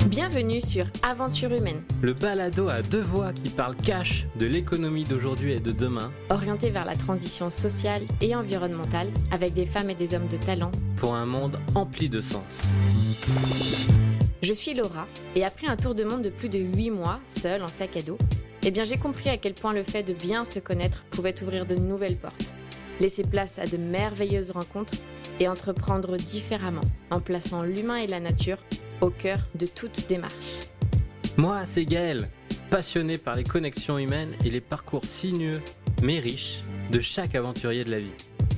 Bienvenue sur Aventure humaine, le balado à deux voix qui parle cash de l'économie d'aujourd'hui et de demain, orienté vers la transition sociale et environnementale avec des femmes et des hommes de talent pour un monde empli de sens. Je suis Laura et après un tour de monde de plus de 8 mois, seule en sac à dos, j'ai compris à quel point le fait de bien se connaître pouvait ouvrir de nouvelles portes, laisser place à de merveilleuses rencontres et entreprendre différemment en plaçant l'humain et la nature au cœur de toute démarche. Moi, c'est Gaël, passionné par les connexions humaines et les parcours sinueux, mais riches, de chaque aventurier de la vie.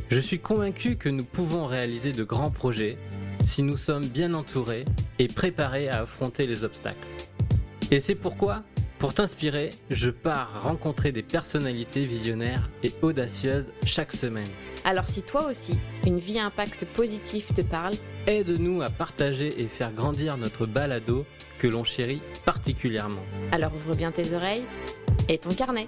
Je suis convaincu que nous pouvons réaliser de grands projets si nous sommes bien entourés et préparés à affronter les obstacles. Et c'est pourquoi, pour t'inspirer, je pars rencontrer des personnalités visionnaires et audacieuses chaque semaine. Alors si toi aussi, une vie à impact positif te parle, aide-nous à partager et faire grandir notre balado que l'on chérit particulièrement. Alors ouvre bien tes oreilles et ton carnet.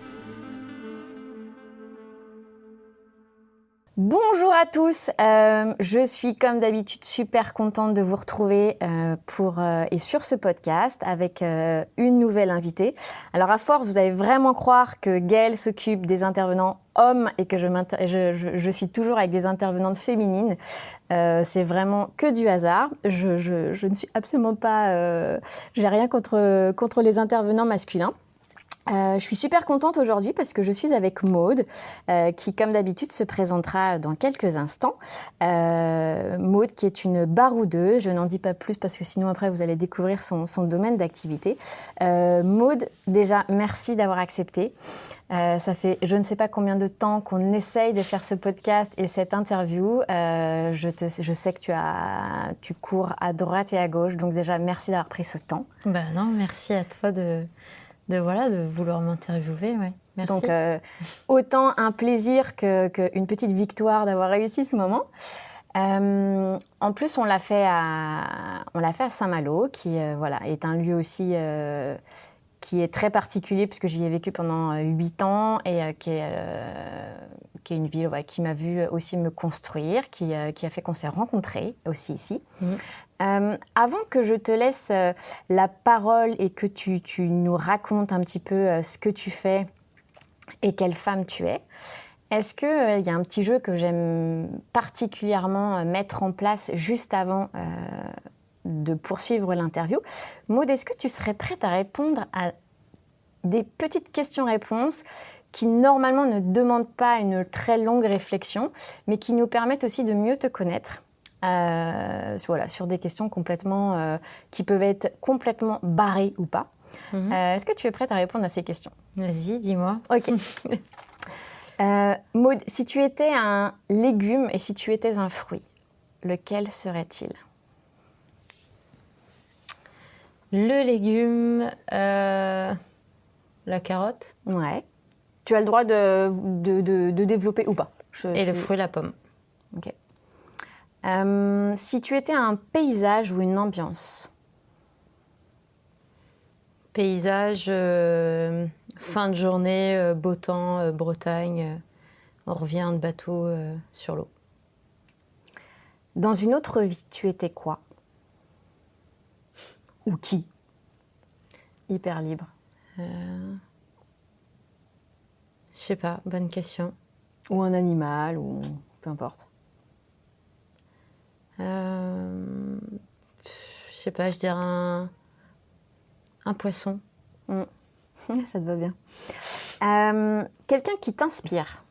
Bonjour à tous, je suis comme d'habitude super contente de vous retrouver et sur ce podcast avec une nouvelle invitée. Alors à force, vous allez vraiment croire que Gaëlle s'occupe des intervenants hommes et que je suis toujours avec des intervenantes féminines. C'est vraiment que du hasard. Je ne suis absolument pas... j'ai rien contre les intervenants masculins. Je suis super contente aujourd'hui parce que je suis avec Maude, qui, comme d'habitude, se présentera dans quelques instants. Maude, qui est une baroudeuse. Je n'en dis pas plus parce que sinon, après, vous allez découvrir son domaine d'activité. Maude, déjà, merci d'avoir accepté. Ça fait je ne sais pas combien de temps qu'on essaye de faire ce podcast et cette interview. Je sais que tu cours à droite et à gauche. Donc déjà, merci d'avoir pris ce temps. Non, merci à toi de vouloir m'interviewer, ouais. Merci. Donc, autant un plaisir qu'une petite victoire d'avoir réussi ce moment. En plus, on l'a fait à Saint-Malo, qui est un lieu aussi qui est très particulier, puisque j'y ai vécu pendant 8 ans, et qui est une ville qui m'a vu aussi me construire, qui a fait qu'on s'est rencontrés aussi ici. Mmh. Avant que je te laisse la parole et que tu nous racontes un petit peu ce que tu fais et quelle femme tu es, est-ce qu'il y a un petit jeu que j'aime particulièrement mettre en place juste avant de poursuivre l'interview? Maude, est-ce que tu serais prête à répondre à des petites questions-réponses qui normalement ne demandent pas une très longue réflexion, mais qui nous permettent aussi de mieux te connaître? Sur des questions complètement qui peuvent être complètement barrées ou pas. Mmh. Est-ce que tu es prête à répondre à ces questions? Vas-y, dis-moi. Ok. Maude, si tu étais un légume et si tu étais un fruit, lequel serait-il? Le légume, la carotte. Ouais. Tu as le droit de développer ou pas. Le fruit, la pomme. Ok. Si tu étais un paysage ou une ambiance? Paysage, fin de journée, beau temps, Bretagne, on revient de bateau sur l'eau. Dans une autre vie, tu étais quoi? Ou qui? Hyper libre. Je sais pas, bonne question. Ou un animal, ou peu importe. Je sais pas, je dirais un poisson. Mmh. Ça te va bien. Quelqu'un qui t'inspire,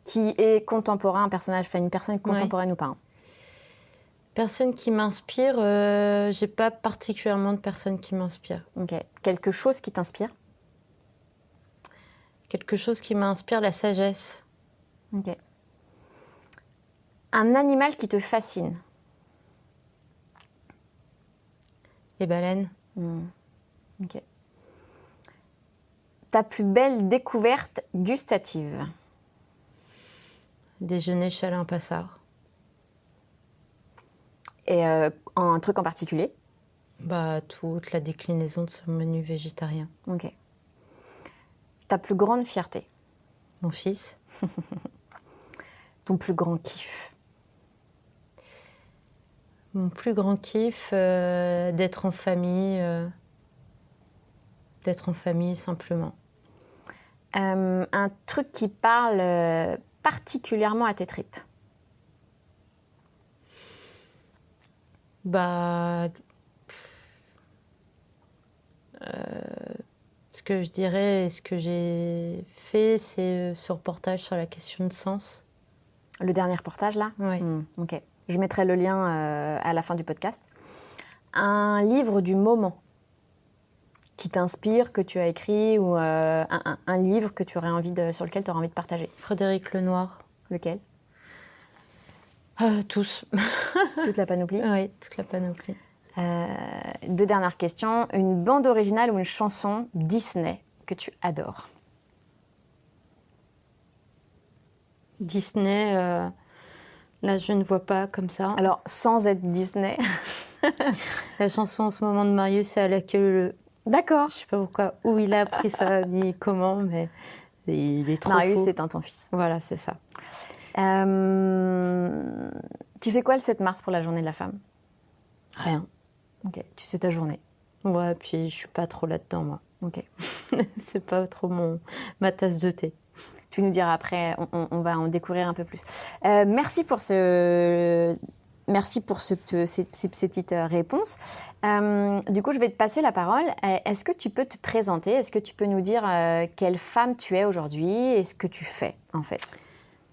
qui est contemporain, une personne contemporaine ou pas? Hein. Personne qui m'inspire, j'ai pas particulièrement de personne qui m'inspire. Ok. Quelque chose qui t'inspire? Quelque chose qui m'inspire, la sagesse. Ok. Un animal qui te fascine? Les baleines. Ok. Ta plus belle découverte gustative? Déjeuner chez Alain Passard. Et un truc en particulier? Toute la déclinaison de ce menu végétarien. Ok. Ta plus grande fierté? Mon fils. Ton plus grand kiff? Mon plus grand kiff, d'être en famille. D'être en famille, simplement. Un truc qui parle particulièrement à tes tripes. Bah, ce que je dirais et ce que j'ai fait, c'est ce reportage sur la question de sens. Le dernier reportage, là? Ouais. Ok. Je mettrai le lien à la fin du podcast. Un livre du moment qui t'inspire, que tu as écrit, ou un livre que tu aurais sur lequel tu aurais envie de partager. Frédéric Lenoir. Lequel? Tous. Toute la panoplie? Oui, toute la panoplie. 2 dernières questions. Une bande originale ou une chanson Disney que tu adores? Disney, là, je ne vois pas comme ça. Alors, sans être Disney. La chanson en ce moment de Marius, c'est à la queue. D'accord. Je sais pas pourquoi, où il a appris ça, ni comment, mais il est trop Marius faux. étant ton fils. Voilà, c'est ça. Tu fais quoi le 7 mars pour la journée de la femme? Rien. Ok, tu sais ta journée. Ouais, puis je suis pas trop là-dedans, moi. Ok. C'est pas trop ma tasse de thé. Tu nous diras après, on va en découvrir un peu plus. Merci pour ces petites réponses. Du coup, je vais te passer la parole. Est-ce que tu peux te présenter? Est-ce que tu peux nous dire quelle femme tu es aujourd'hui et ce que tu fais, en fait?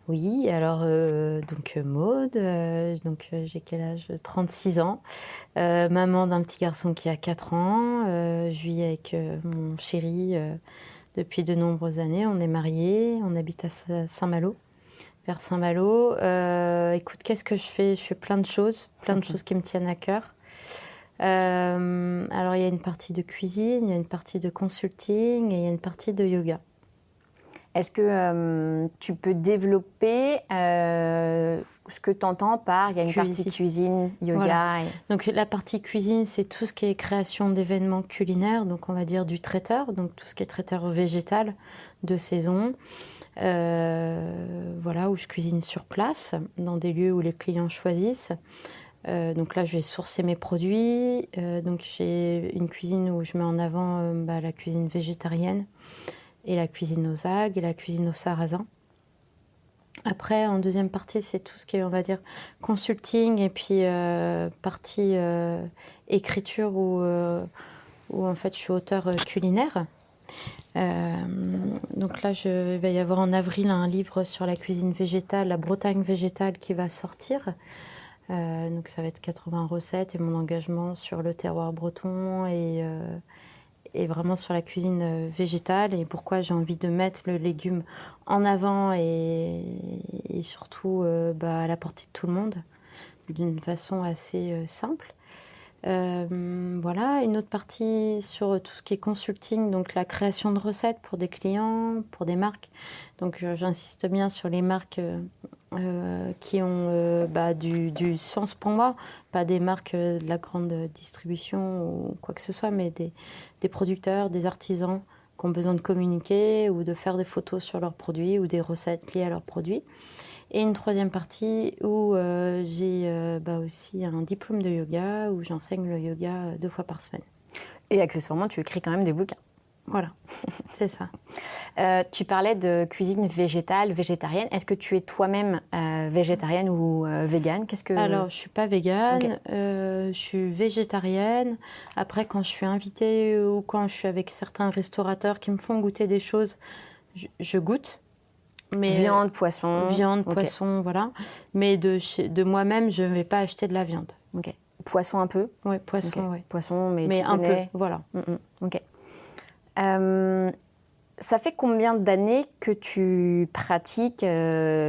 Oui, alors, donc Maude, j'ai quel âge? 36 ans. Maman d'un petit garçon qui a 4 ans. Je vis avec mon chéri depuis de nombreuses années. On est mariés, on habite à Saint-Malo. Vers Saint-Malo. Écoute, qu'est-ce que je fais? Je fais plein de choses qui me tiennent à cœur. Alors, il y a une partie de cuisine, il y a une partie de consulting et il y a une partie de yoga. Est-ce que tu peux développer ce que tu entends par il y a une partie cuisine, yoga voilà. Donc, la partie cuisine, c'est tout ce qui est création d'événements culinaires, donc on va dire du traiteur, donc tout ce qui est traiteur végétal de saison. Voilà, où je cuisine sur place, dans des lieux où les clients choisissent. Donc là, je vais sourcer mes produits. Donc j'ai une cuisine où je mets en avant la cuisine végétarienne et la cuisine aux algues et la cuisine au sarrasin. Après, en deuxième partie, c'est tout ce qui est, on va dire, consulting et puis partie écriture où en fait je suis auteure culinaire. Donc là, il va y avoir en avril un livre sur la cuisine végétale, la Bretagne végétale qui va sortir. Donc ça va être 80 recettes et mon engagement sur le terroir breton et vraiment sur la cuisine végétale et pourquoi j'ai envie de mettre le légume en avant et surtout à la portée de tout le monde d'une façon assez simple. Voilà, une autre partie sur tout ce qui est consulting, donc la création de recettes pour des clients, pour des marques. Donc j'insiste bien sur les marques qui ont du sens pour moi, pas des marques de la grande distribution ou quoi que ce soit, mais des producteurs, des artisans qui ont besoin de communiquer ou de faire des photos sur leurs produits ou des recettes liées à leurs produits. Et une troisième partie où j'ai aussi un diplôme de yoga, où j'enseigne le yoga 2 fois par semaine. Et accessoirement, tu écris quand même des bouquins. Voilà, c'est ça. Tu parlais de cuisine végétale, végétarienne. Est-ce que tu es toi-même végétarienne ou végane? Alors, je ne suis pas végane, Okay. Je suis végétarienne. Après, quand je suis invitée ou quand je suis avec certains restaurateurs qui me font goûter des choses, je goûte. Mais viande, poisson. Viande, Okay. poisson, voilà. Mais de moi-même, je ne vais pas acheter de la viande. Ok. Poisson un peu? Oui, poisson, okay. oui. Poisson, mais tu un connais... peu, voilà. Ok. Ça fait combien d'années que tu pratiques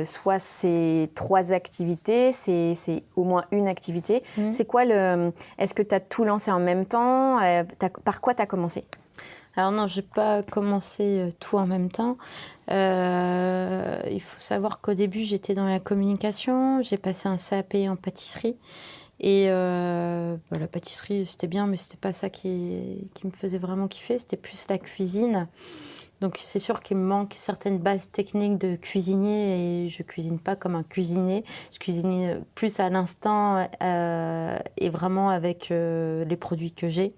soit ces 3 activités, c'est au moins une activité. C'est quoi Est-ce que tu as tout lancé en même temps? Par quoi tu as commencé? Alors non, je n'ai pas commencé tout en même temps. Il faut savoir qu'au début, j'étais dans la communication. J'ai passé un CAP en pâtisserie. Et la pâtisserie, c'était bien, mais ce n'était pas ça qui me faisait vraiment kiffer. C'était plus la cuisine. Donc c'est sûr qu'il me manque certaines bases techniques de cuisinier et je cuisine pas comme un cuisinier. Je cuisine plus à l'instant et vraiment avec les produits que j'ai.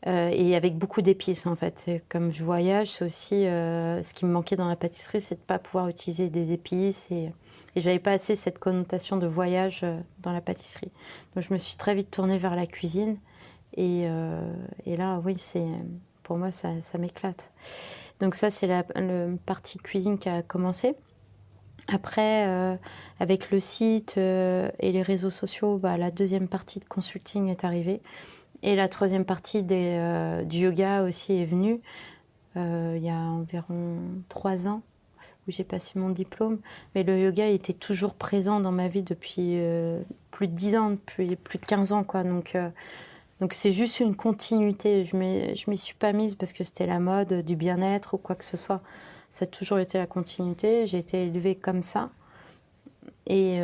Et avec beaucoup d'épices en fait. Et comme je voyage, c'est aussi ce qui me manquait dans la pâtisserie, c'est de ne pas pouvoir utiliser des épices. Et j'avais pas assez cette connotation de voyage dans la pâtisserie. Donc je me suis très vite tournée vers la cuisine. Et là, oui, pour moi, ça m'éclate. Donc ça, c'est la partie cuisine qui a commencé. Après, avec le site et les réseaux sociaux, la deuxième partie de consulting est arrivée. Et la troisième partie du yoga aussi est venue il y a environ 3 ans où j'ai passé mon diplôme. Mais le yoga était toujours présent dans ma vie depuis plus de 10 ans, depuis plus de 15 ans, quoi. Donc c'est juste une continuité. Je m'y suis pas mise parce que c'était la mode du bien-être ou quoi que ce soit. Ça a toujours été la continuité. J'ai été élevée comme ça. Et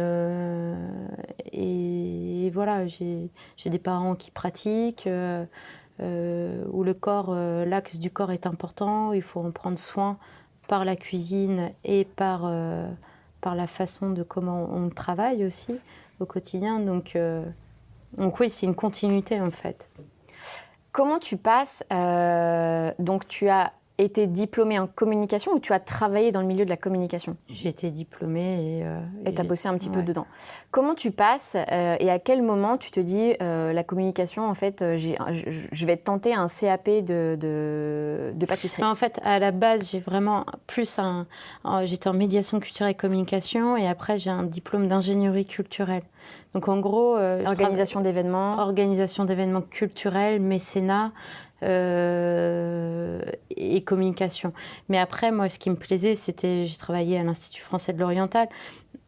voilà, j'ai des parents qui pratiquent, où le corps, l'axe du corps est important, où il faut en prendre soin par la cuisine et par la façon de comment on travaille aussi au quotidien. Donc oui, c'est une continuité en fait. Comment tu passes donc tu as été diplômée en communication ou tu as travaillé dans le milieu de la communication? J'ai été diplômée et tu as bossé un petit peu dedans. Comment tu passes et à quel moment tu te dis la communication, en fait, je vais tenter un CAP de pâtisserie? En fait, à la base, j'ai vraiment j'étais en médiation culturelle et communication et après, j'ai un diplôme d'ingénierie culturelle. Donc en gros... Organisation d'événements. Organisation d'événements culturels, mécénat... et communication. Mais après, moi, ce qui me plaisait, j'ai travaillé à l'Institut français de l'oriental.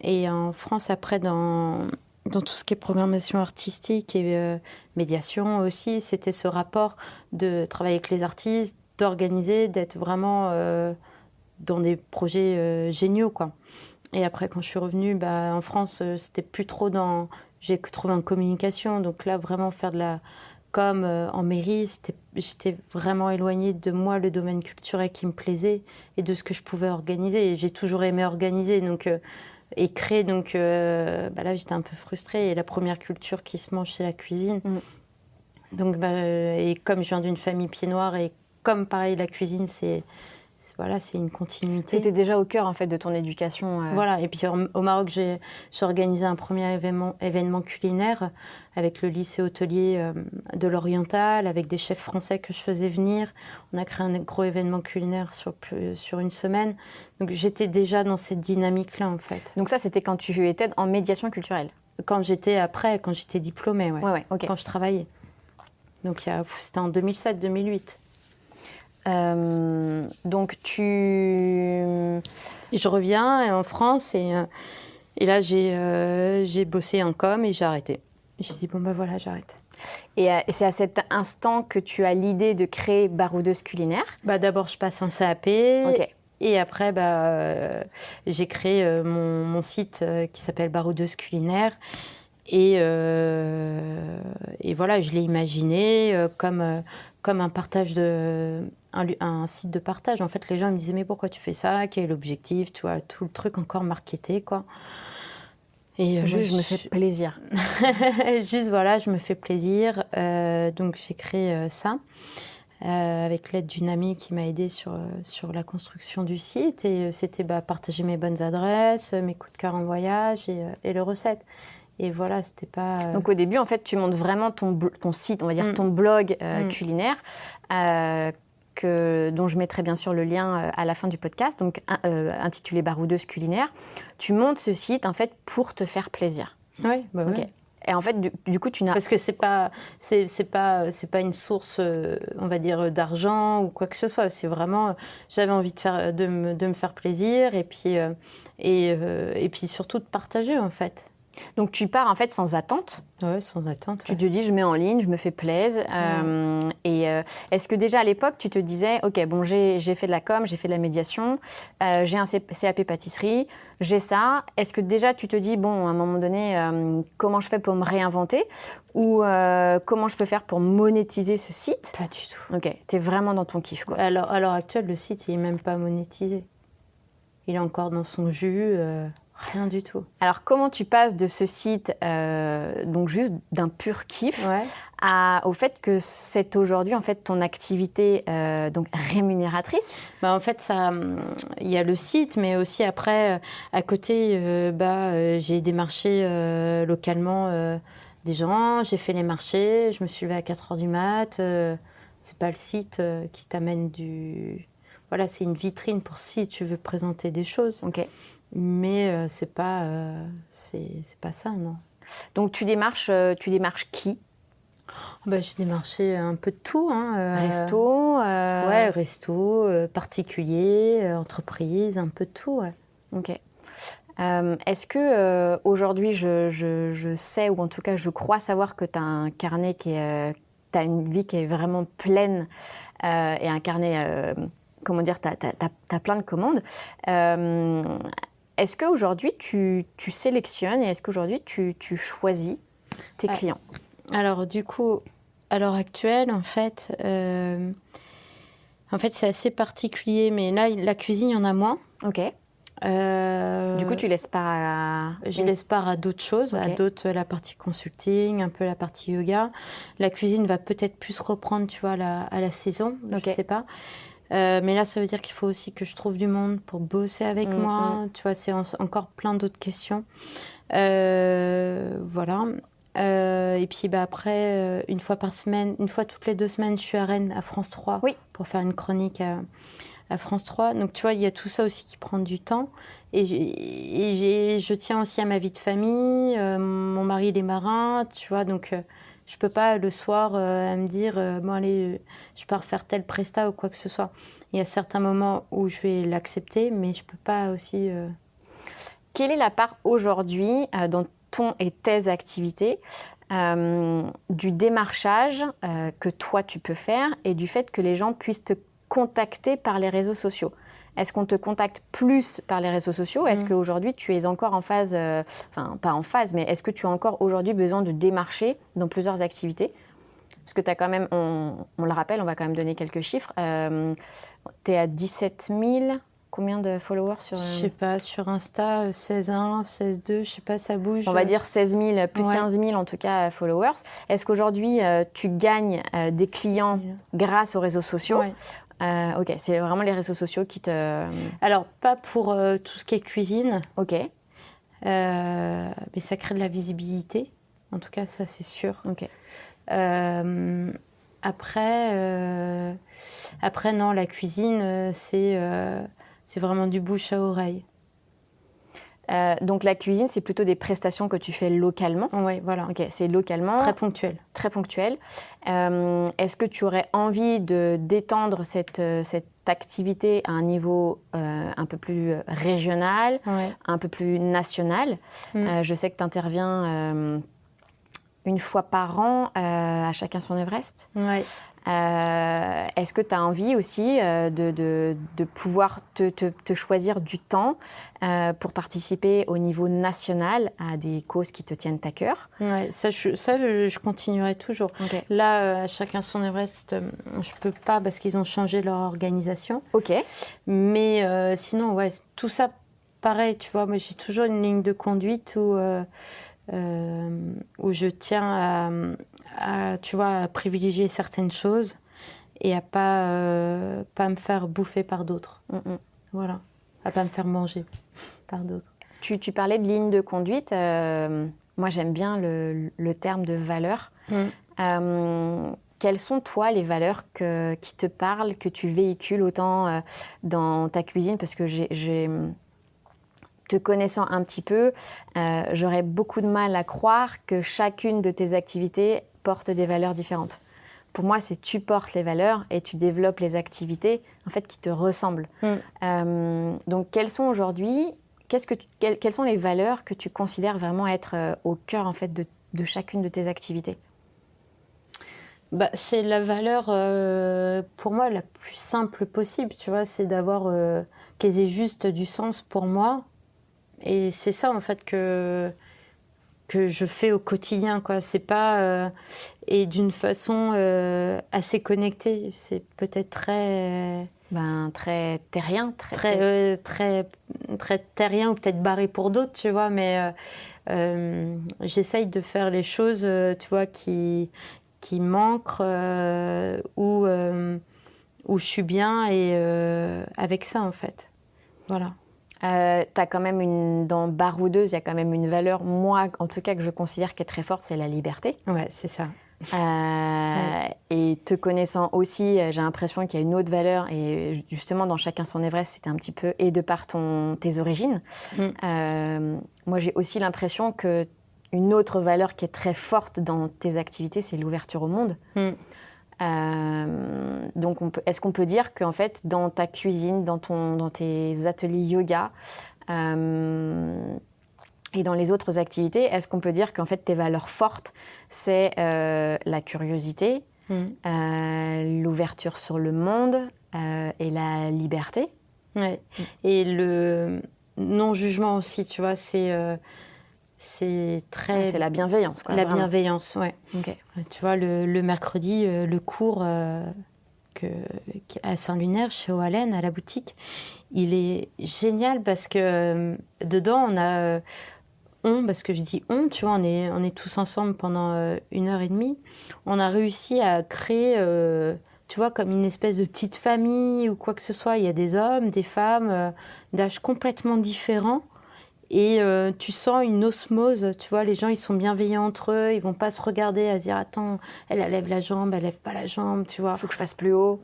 Et en France, après, dans tout ce qui est programmation artistique et médiation aussi, c'était ce rapport de travailler avec les artistes, d'organiser, d'être vraiment dans des projets géniaux, quoi. Et après, quand je suis revenue en France, c'était plus trop j'ai trouvé en communication. Donc là, vraiment faire de la... Comme en mairie, j'étais vraiment éloignée de moi, le domaine culturel qui me plaisait et de ce que je pouvais organiser. Et j'ai toujours aimé organiser et créer. Donc là, j'étais un peu frustrée. Et la première culture qui se mange, c'est la cuisine. Donc, et comme je viens d'une famille pied noir et comme pareil, la cuisine, c'est une continuité. C'était déjà au cœur en fait de ton éducation. Voilà, et puis au Maroc, j'ai organisé un premier événement culinaire avec le lycée hôtelier de l'Oriental, avec des chefs français que je faisais venir. On a créé un gros événement culinaire sur une semaine. Donc j'étais déjà dans cette dynamique-là en fait. Donc ça, c'était quand tu étais en médiation culturelle? Quand j'étais diplômée, Ouais, okay. Quand je travaillais. Donc c'était en 2007-2008. Donc Et je reviens en France et là j'ai bossé en com et j'ai arrêté. J'ai dit voilà, j'arrête. Et c'est à cet instant que tu as l'idée de créer Baroudeuse Culinaire? D'abord je passe un CAP. Okay. Et après j'ai créé mon site qui s'appelle Baroudeuse Culinaire. Et voilà, je l'ai imaginé comme un partage un site de partage. En fait, les gens me disaient mais pourquoi tu fais ça? Quel est l'objectif? Tu vois, tout le truc encore marketé, quoi. Et je me fais plaisir. Juste voilà, je me fais plaisir. Donc j'ai créé ça avec l'aide d'une amie qui m'a aidée sur la construction du site. Et c'était partager mes bonnes adresses, mes coups de cœur en voyage et les recettes. Et voilà, c'était pas... Donc au début, en fait, tu montes vraiment ton site, on va dire ton blog culinaire, dont je mettrai bien sûr le lien à la fin du podcast, donc intitulé Baroudeuse Culinaire. Tu montes ce site, en fait, pour te faire plaisir. Oui, okay. Oui. Et en fait, du coup, tu n'as... Parce que c'est pas une source, on va dire, d'argent ou quoi que ce soit. C'est vraiment... J'avais envie de me faire plaisir et puis surtout de partager, en fait. Donc tu pars en fait sans attente. Ouais, sans attente. Tu te dis, je mets en ligne, je me fais plaisir. Est-ce que déjà à l'époque, tu te disais, ok, bon, j'ai fait de la com, j'ai fait de la médiation, j'ai un CAP pâtisserie, j'ai ça. Est-ce que déjà tu te dis, bon, à un moment donné, comment je fais pour me réinventer ou comment je peux faire pour monétiser ce site? Pas du tout. Ok, tu es vraiment dans ton kiff, quoi. À l'heure actuelle, le site, il n'est même pas monétisé. Il est encore dans son jus, rien du tout. Alors, comment tu passes de ce site, donc juste d'un pur kiff, au fait que c'est aujourd'hui en fait ton activité donc rémunératrice? En fait, il y a le site, mais aussi après, à côté, j'ai démarché localement des gens, j'ai fait les marchés, je me suis levée à 4h du mat. C'est pas le site qui t'amène du... Voilà, c'est une vitrine pour si tu veux présenter des choses. Ok. Mais c'est pas ça, non. Donc tu démarches qui? J'ai démarché un peu de tout. Resto Ouais, resto, particulier, entreprise, un peu de tout, ouais. Ok. Est-ce que aujourd'hui, je sais, ou en tout cas je crois savoir que tu as un carnet t'as une vie qui est vraiment pleine et un carnet, comment dire, t'as plein de commandes. Est-ce qu'aujourd'hui, tu sélectionnes et est-ce qu'aujourd'hui, tu choisis tes clients? Alors, du coup, à l'heure actuelle, en fait, c'est assez particulier. Mais là, la cuisine, il y en a moins. Ok. Du coup, tu laisses part à... Je laisse part à d'autres choses, à d'autres, la partie consulting, un peu la partie yoga. La cuisine va peut-être plus reprendre, tu vois, à la saison, je sais pas. Mais là, ça veut dire qu'il faut aussi que je trouve du monde pour bosser avec moi. Tu vois, c'est encore plein d'autres questions. Voilà. Et puis après, une fois par semaine, une fois toutes les 2 semaines, je suis à Rennes, à France 3, pour faire une chronique à France 3. Donc, tu vois, il y a tout ça aussi qui prend du temps. Et je tiens aussi à ma vie de famille. Mon mari, il est marin, tu vois, donc... je peux pas le soir me dire bon allez je pars faire tel prestat ou quoi que ce soit. Il y a certains moments où je vais l'accepter, mais je peux pas aussi. Quelle est la part aujourd'hui dans ton et tes activités du démarchage que toi tu peux faire et du fait que les gens puissent te contacter par les réseaux sociaux? Est-ce qu'on te contacte plus par les réseaux sociaux? Est-ce qu'aujourd'hui, tu es encore en phase, enfin, pas en phase, mais est-ce que tu as encore aujourd'hui besoin de démarcher dans plusieurs activités? Parce que tu as quand même, on le rappelle, on va quand même donner quelques chiffres. Tu es à 17 000, combien de followers sur... Je sais pas, sur Insta, 16,1, 16,2, je sais pas, ça bouge. On va dire 16 000, plus de 15 000 en tout cas, followers. Est-ce qu'aujourd'hui, tu gagnes des clients grâce aux réseaux sociaux? Ok, c'est vraiment les réseaux sociaux qui te... Alors, pas pour tout ce qui est cuisine. Ok. Mais ça crée de la visibilité. En tout cas, ça, c'est sûr. Ok. Après, non, la cuisine, c'est vraiment du bouche à oreille. Donc la cuisine, c'est plutôt des prestations que tu fais localement. Oui, voilà. Ok, c'est localement. Très ponctuel. Très ponctuel. Est-ce que tu aurais envie d'étendre cette activité à un niveau un peu plus régional, un peu plus national? Je sais que tu interviens une fois par an à Chacun son Everest. Oui. Est-ce que tu as envie aussi de pouvoir te choisir du temps pour participer au niveau national à des causes qui te tiennent à cœur? Ouais, ça, je continuerai toujours. Okay. Là, à Chacun son Everest, je peux pas parce qu'ils ont changé leur organisation. Ok. Mais sinon, ouais, tout ça, pareil, tu vois, moi j'ai toujours une ligne de conduite où je tiens tu vois, à privilégier certaines choses et à pas me faire bouffer par d'autres. Voilà, à pas me faire manger par d'autres. Tu parlais de ligne de conduite. Moi, j'aime bien le terme de valeur. Quelles sont, toi, les valeurs qui te parlent, que tu véhicules autant dans ta cuisine? Parce que te connaissant un petit peu, j'aurais beaucoup de mal à croire que chacune de tes activités porte des valeurs différentes. Pour moi, c'est tu portes les valeurs et tu développes les activités en fait, qui te ressemblent. Donc, quelles sont aujourd'hui, quelles sont les valeurs que tu considères vraiment être au cœur en fait de chacune de tes activités? C'est la valeur, pour moi, la plus simple possible, tu vois, c'est d'avoir qu'elles aient juste du sens pour moi. Et c'est ça, en fait, que je fais au quotidien, quoi. C'est pas... et d'une façon assez connectée. C'est peut-être très... Très terrien, très terrien ou peut-être barré pour d'autres, tu vois, mais j'essaye de faire les choses, tu vois, qui m'ancrent, où je suis bien et avec ça, en fait. Voilà. T'as quand même dans Baroudeuse, il y a quand même une valeur, moi, en tout cas, que je considère qui est très forte, c'est la liberté. Ouais, c'est ça. Ouais. Et te connaissant aussi, j'ai l'impression qu'il y a une autre valeur, et justement, dans Chacun son Everest, c'était un petit peu, et de par tes origines. Moi, j'ai aussi l'impression qu'une autre valeur qui est très forte dans tes activités, c'est l'ouverture au monde. Donc, est-ce qu'on peut dire qu'en fait, dans ta cuisine, dans tes ateliers yoga et dans les autres activités, est-ce qu'on peut dire qu'en fait, tes valeurs fortes, c'est la curiosité, l'ouverture sur le monde et la liberté? Ouais. Et le non-jugement aussi, tu vois, c'est très... c'est la bienveillance, quoi. La vraiment. bienveillance, ouais. Okay. Tu vois, le mercredi, le cours à Saint-Lunaire, chez Oalen, à la boutique, il est génial parce que dedans, on a... parce que je dis on, tu vois, on est tous ensemble pendant 1h30. On a réussi à créer, tu vois, comme une espèce de petite famille ou quoi que ce soit. Il y a des hommes, des femmes, d'âges complètement différents. Et tu sens une osmose, tu vois, les gens, ils sont bienveillants entre eux, ils vont pas se regarder à se dire, attends, elle lève la jambe, elle lève pas la jambe, tu vois. Faut que je fasse plus haut.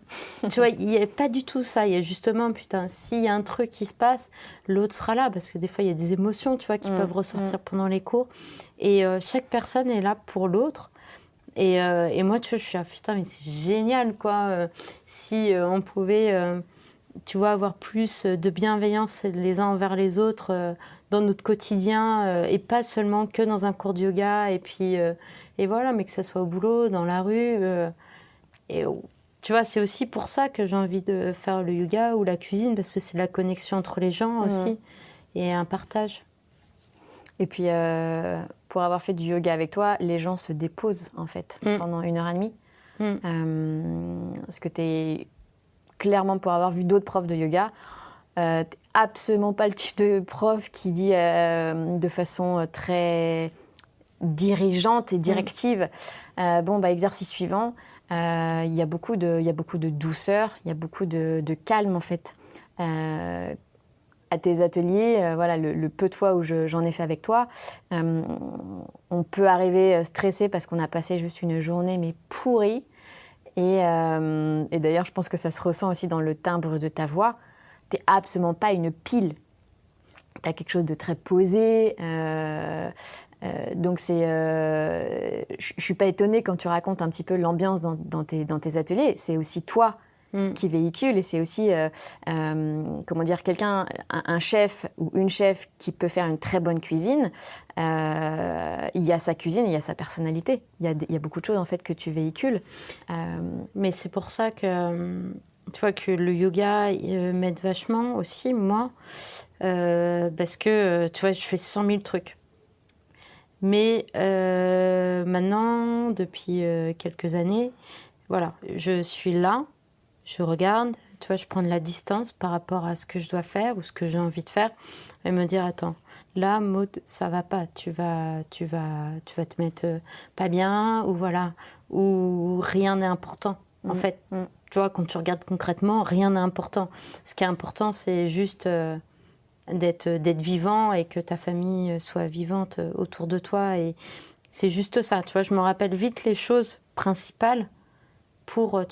Tu vois, il y a pas du tout ça, il y a justement, putain, s'il y a un truc qui se passe, l'autre sera là, parce que des fois, il y a des émotions, tu vois, qui peuvent ressortir pendant les cours. Et chaque personne est là pour l'autre. Et moi, tu vois, je suis là, putain, mais c'est génial, quoi. Si on pouvait, tu vois, avoir plus de bienveillance les uns envers les autres dans notre quotidien et pas seulement que dans un cours de yoga et voilà, mais que ça soit au boulot, dans la rue. Tu vois, c'est aussi pour ça que j'ai envie de faire le yoga ou la cuisine, parce que c'est la connexion entre les gens aussi et un partage. Et puis, pour avoir fait du yoga avec toi, les gens se déposent, en fait, pendant 1h30. Parce que t'es clairement, pour avoir vu d'autres profs de yoga, t'es absolument pas le type de prof qui dit de façon très dirigeante et directive exercice suivant. Il y a beaucoup de douceur, il y a beaucoup de calme, en fait. À tes ateliers, le peu de fois où j'en ai fait avec toi, on peut arriver stressé parce qu'on a passé juste une journée mais pourrie. Et d'ailleurs, je pense que ça se ressent aussi dans le timbre de ta voix. T'es absolument pas une pile. T'as quelque chose de très posé. Donc je suis pas étonnée quand tu racontes un petit peu l'ambiance dans tes ateliers. C'est aussi toi qui véhicule, et c'est aussi quelqu'un, un chef ou une chef qui peut faire une très bonne cuisine. Il y a sa cuisine, il y a sa personnalité. Il y a beaucoup de choses en fait que tu véhicules. Mais c'est pour ça que tu vois que le yoga m'aide vachement aussi, moi, parce que tu vois, je fais 100 000 trucs. Mais maintenant, depuis quelques années, voilà, je suis là, je regarde, tu vois, je prends de la distance par rapport à ce que je dois faire ou ce que j'ai envie de faire, et me dire, attends, là, Maud, ça va pas, tu vas te mettre pas bien, ou voilà, ou rien n'est important, en fait. Tu vois, quand tu regardes concrètement, rien n'est important. Ce qui est important, c'est juste d'être vivant et que ta famille soit vivante autour de toi. Et c'est juste ça, tu vois, je me rappelle vite les choses principales pour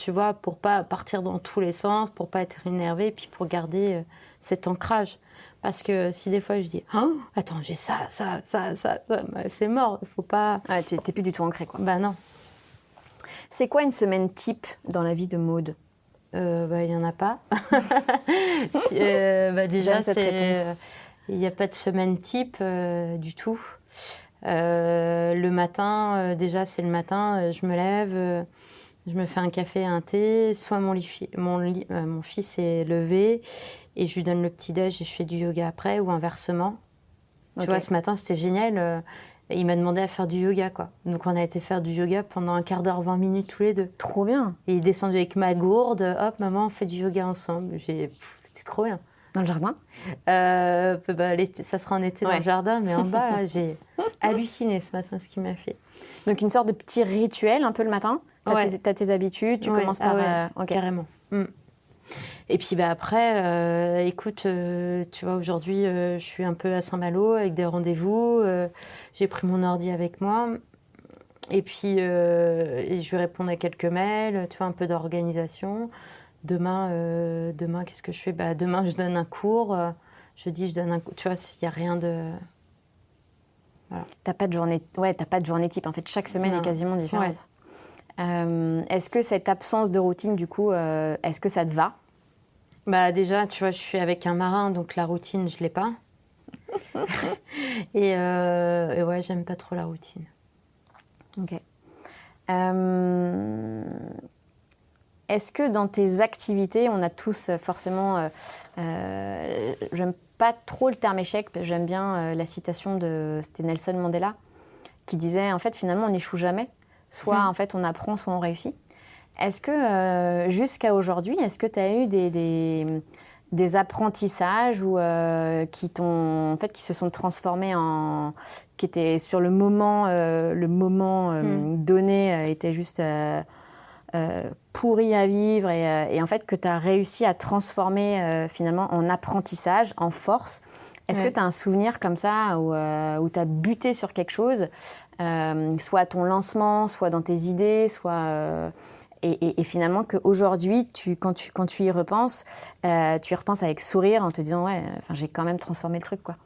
pas partir dans tous les sens, pour pas être énervée, puis pour garder cet ancrage. Parce que si des fois je dis oh, « Attends, j'ai ça, c'est mort, il faut pas... » Ah, t'es plus du tout ancrée, quoi. Bah non. C'est quoi une semaine type dans la vie de Maud ? Il y en a pas. Déjà, cette réponse. Il n'y a pas de semaine type du tout. Le matin, déjà c'est le matin, je me lève, je me fais un café, un thé, soit mon fils est levé et je lui donne le petit-déj et je fais du yoga après ou inversement. Tu vois, ce matin c'était génial, il m'a demandé à faire du yoga quoi. Donc on a été faire du yoga pendant un quart d'heure, 20 minutes tous les deux. Trop bien. Et il est descendu avec ma gourde, hop maman on fait du yoga ensemble. C'était trop bien. Dans le jardin? Ça sera en été dans le jardin, mais en bas, là, j'ai halluciné ce matin ce qu'il m'a fait. Donc une sorte de petit rituel un peu le matin. T'as tes habitudes, tu commences par... Carrément. Et puis après, écoute, tu vois, aujourd'hui, je suis un peu à Saint-Malo avec des rendez-vous. J'ai pris mon ordi avec moi. Et puis, et je vais répondre à quelques mails, tu vois, un peu d'organisation. Demain, qu'est-ce que je fais? Demain, je donne un cours. Jeudi, je donne un cours. Tu vois, il n'y a rien de... Voilà. T'as pas de journée type. En fait, chaque semaine est quasiment différente. Ouais. Est-ce que cette absence de routine, du coup, est-ce que ça te va? Déjà, tu vois, je suis avec un marin, donc la routine, je ne l'ai pas. et ouais, j'aime pas trop la routine. Ok. Est-ce que dans tes activités, on a tous forcément... j'aime pas trop le terme échec, j'aime bien la citation c'était Nelson Mandela, qui disait, en fait, finalement, on n'échoue jamais. Soit, en fait, on apprend, soit on réussit. Est-ce que, jusqu'à aujourd'hui, est-ce que tu as eu des apprentissages qui se sont transformés qui étaient sur le moment donné, était juste... pourri à vivre et en fait que tu as réussi à transformer finalement en apprentissage, en force. Est-ce que tu as un souvenir comme ça où tu as buté sur quelque chose, soit à ton lancement, soit dans tes idées, soit... Et finalement qu'aujourd'hui, quand tu y repenses, tu y repenses avec sourire en te disant j'ai quand même transformé le truc quoi.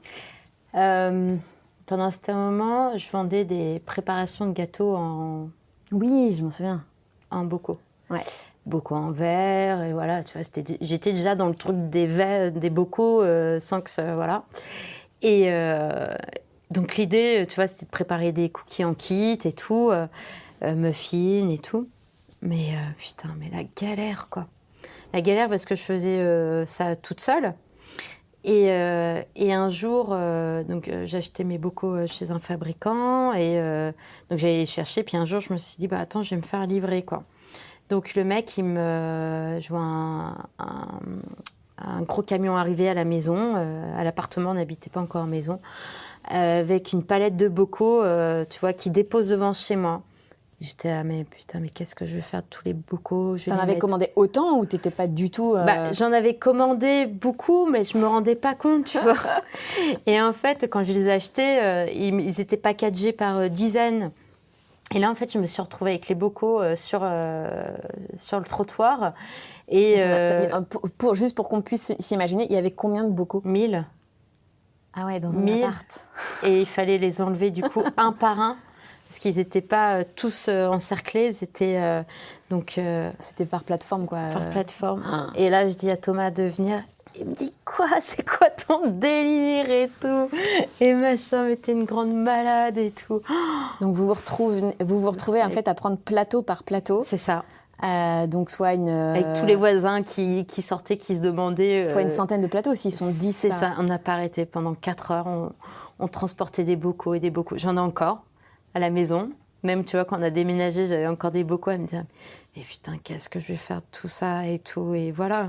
Pendant ce moment, je vendais des préparations de gâteaux en... Oui, je m'en souviens. En bocaux. Ouais. Bocaux en verre, et voilà, tu vois, j'étais déjà dans le truc des bocaux sans que ça, voilà. Et donc l'idée, tu vois, c'était de préparer des cookies en kit et tout, muffins et tout. Mais putain, mais la galère, quoi. La galère parce que je faisais ça toute seule. Et un jour, j'achetais mes bocaux chez un fabricant et donc j'allais les chercher. Puis un jour, je me suis dit, attends, je vais me faire livrer, quoi. Donc le mec, je vois un gros camion arriver à la maison, à l'appartement, on n'habitait pas encore en maison, avec une palette de bocaux, tu vois, qui dépose devant chez moi. J'étais là, mais putain, mais qu'est-ce que je vais faire de tous les bocaux? T'en avais commandé autant ou t'étais pas du tout... J'en avais commandé beaucoup, mais je me rendais pas compte, tu vois. Et en fait, quand je les ai achetés, ils étaient packagés par dizaines. Et là, en fait, je me suis retrouvée avec les bocaux sur le trottoir. Et juste pour qu'on puisse s'imaginer, il y avait combien de bocaux? 1000. Ah ouais, dans un appart. Et il fallait les enlever, du coup, un par un. Parce qu'ils n'étaient pas tous encerclés, c'était c'était par plateforme, quoi. Par plateforme. Et là, je dis à Thomas de venir. Il me dit, quoi? C'est quoi ton délire et tout? Et machin, mais t'es une grande malade et tout. Donc vous vous retrouvez en fait à prendre plateau par plateau. C'est ça. Donc soit avec tous les voisins qui sortaient, qui se demandaient... Soit une centaine de plateaux, s'ils sont 10. C'est ça, on n'a pas arrêté. Pendant 4 heures, on transportait des bocaux et des bocaux. J'en ai encore à la maison. Même, tu vois, quand on a déménagé, j'avais encore des bocaux à me dire, mais putain, qu'est-ce que je vais faire de tout ça et tout. Et voilà.